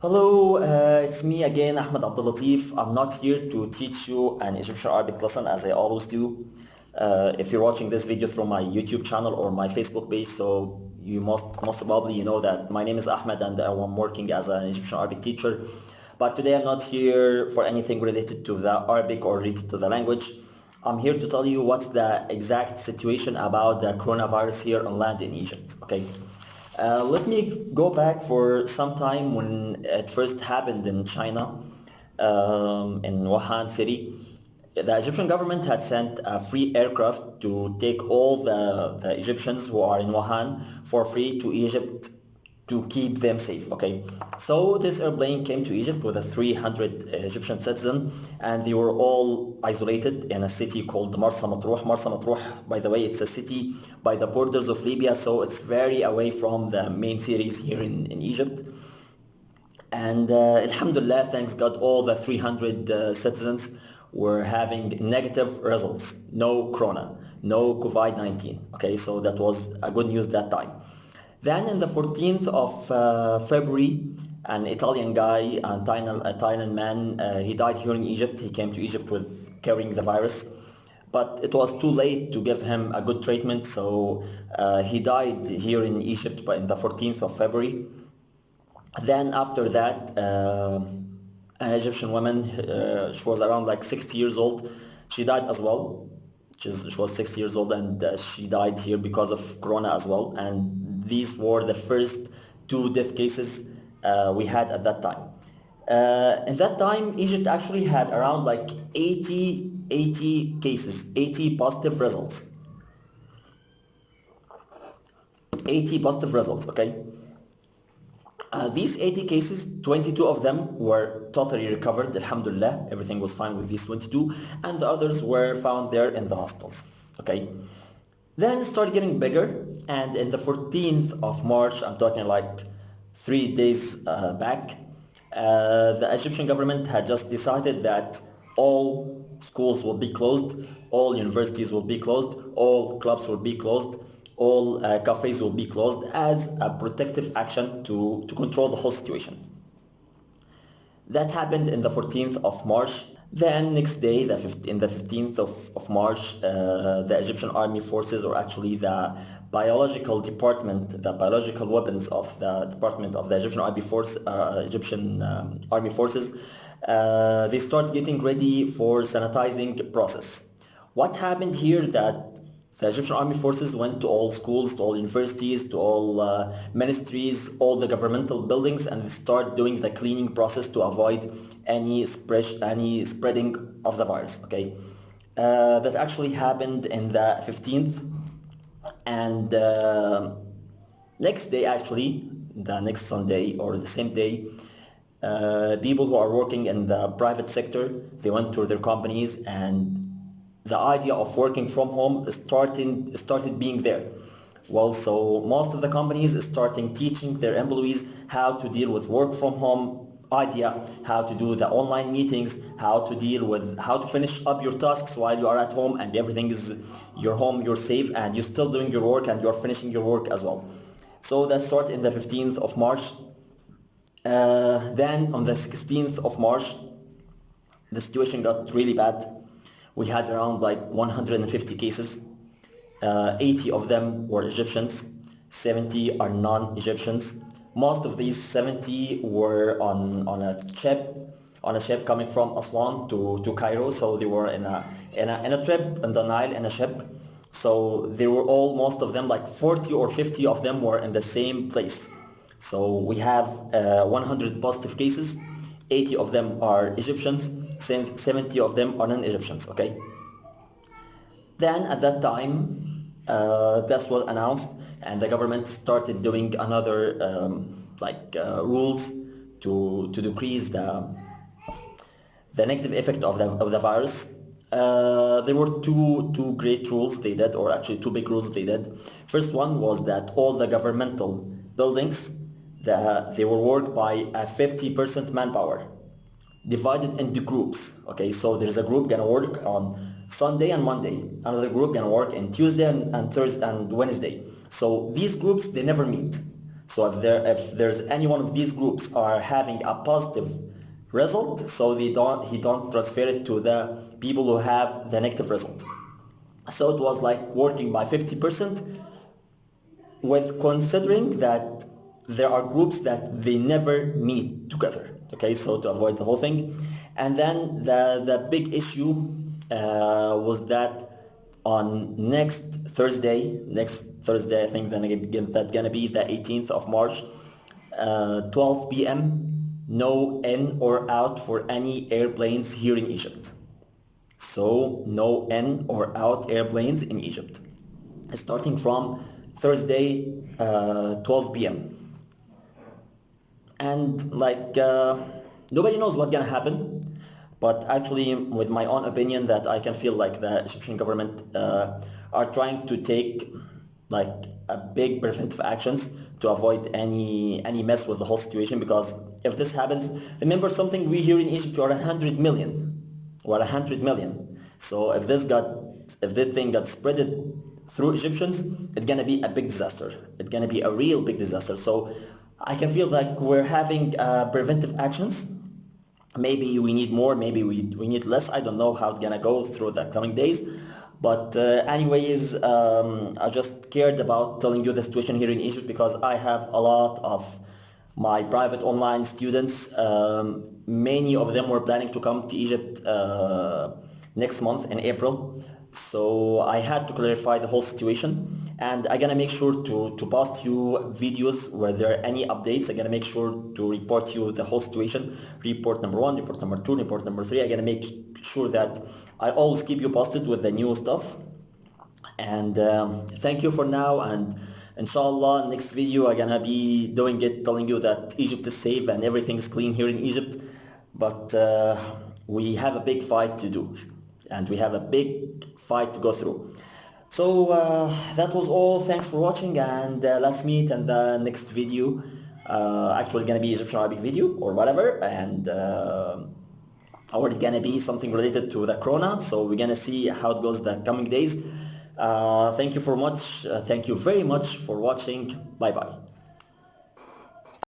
Hello, it's me again, Ahmed Abdul Latif. I'm not here to teach you an Egyptian Arabic lesson as I always do. If you're watching this video through my YouTube channel or my Facebook page, so you most probably you know that my name is Ahmed and I'm working as an Egyptian Arabic teacher. But today I'm not here for anything related to the Arabic or related to the language. I'm here to tell you what's the exact situation about the coronavirus here on land in Egypt. Okay. Let me go back for some time when it first happened in China, in Wuhan city. The Egyptian government had sent a free aircraft to take all the Egyptians who are in Wuhan for free to Egypt to keep them safe. Okay, so this airplane came to Egypt with a 300 Egyptian citizens, and they were all isolated in a city called Marsa Matruh. Marsa Matruh, by the way, it's a city by the borders of Libya, so it's very away from the main cities here in Egypt. And Alhamdulillah, thanks God, all the 300 citizens were having negative results. No corona, no COVID-19. Okay, so that was a good news that time. Then in the 14th of February, an Italian guy, a Thailand man, he died here in Egypt. He came to Egypt with carrying the virus, but it was too late to give him a good treatment, so he died here in Egypt in the 14th of February. Then after that, an Egyptian woman, she was around like 60 years old, she died as well. She was 60 years old and she died here because of Corona as well. And these were the first two death cases we had at that time. At that time, Egypt actually had around like 80 cases, 80 positive results. 80 positive results, okay? These 80 cases, 22 of them were totally recovered, alhamdulillah, everything was fine with these 22, and the others were found there in the hospitals, okay? Then it started getting bigger, and in the 14th of March, I'm talking like 3 days back, the Egyptian government had just decided that all schools will be closed, all universities will be closed, all clubs will be closed, all cafes will be closed as a protective action to control the whole situation. That happened in the 14th of March. Then next day, in the 15th of March, the Egyptian Army Forces, or actually the biological department, the biological weapons of the department of the Egyptian Army Forces, they start getting ready for sanitizing process. What happened here that the Egyptian Army Forces went to all schools, to all universities, to all ministries, all the governmental buildings, and they start doing the cleaning process to avoid any spreading of the virus. Okay, that actually happened in the 15th, and next day, actually, the next Sunday or the same day, people who are working in the private sector, they went to their companies, and the idea of working from home started being there. Well, so most of the companies starting teaching their employees how to deal with work from home idea, how to do the online meetings, how to finish up your tasks while you are at home and everything is your home, you're safe and you're still doing your work and you're finishing your work as well. So that started in the 15th of March. Then on the 16th of March, the situation got really bad. We had around like 150 cases. 80 of them were Egyptians, 70 are non-Egyptians. Most of these 70 were on a ship coming from Aswan to Cairo. So they were in a trip in the Nile in a ship. So they were all, most of them, like 40 or 50 of them were in the same place. So we have 100 positive cases. 80 of them are Egyptians, 70 of them are non-Egyptians, okay? Then at that time, this was announced and the government started doing another rules to decrease the negative effect of the virus. There were two great rules they did, or actually two big rules they did. First one was that all the governmental buildings, they will work by a 50% manpower, divided into groups. Okay, so there's a group gonna work on Sunday and Monday, another group gonna work on Tuesday and Thursday and Wednesday. So these groups, they never meet. So if there's any one of these groups are having a positive result, so he don't transfer it to the people who have the negative result. So it was like working by 50%, with considering that there are groups that they never meet together. Okay, so to avoid the whole thing. And then the big issue was that on next Thursday, I think that's gonna be the 18th of March, 12 p.m. no in or out for any airplanes here in Egypt. So no in or out airplanes in Egypt, starting from Thursday, 12 p.m. And like nobody knows what's gonna happen, but actually, with my own opinion, that I can feel like the Egyptian government are trying to take like a big preventive actions to avoid any mess with the whole situation. Because if this happens, remember something: we here in Egypt are 100 million. We're 100 million. So if this thing got spreaded through Egyptians, it's gonna be a big disaster. It's gonna be a real big disaster. So I can feel like we're having preventive actions. Maybe we need more, maybe we need less. I don't know how it's gonna go through the coming days. But anyways, I just cared about telling you the situation here in Egypt because I have a lot of my private online students. Many of them were planning to come to Egypt next month in April. So I had to clarify the whole situation, and I'm gonna make sure to post you videos where there are any updates. I'm gonna make sure to report you the whole situation. Report number 1, report number 2, report number 3. I'm gonna make sure that I always keep you posted with the new stuff. And thank you for now, and inshallah next video I'm gonna be doing it, telling you that Egypt is safe and everything is clean here in Egypt. But we have a big fight to do, and we have a big fight to go through. So that was all. Thanks for watching, and let's meet in the next video. Actually gonna be Egyptian Arabic video or whatever, and or it's gonna be something related to the corona. So we're gonna see how it goes the coming days. Thank you very much for watching. Bye bye.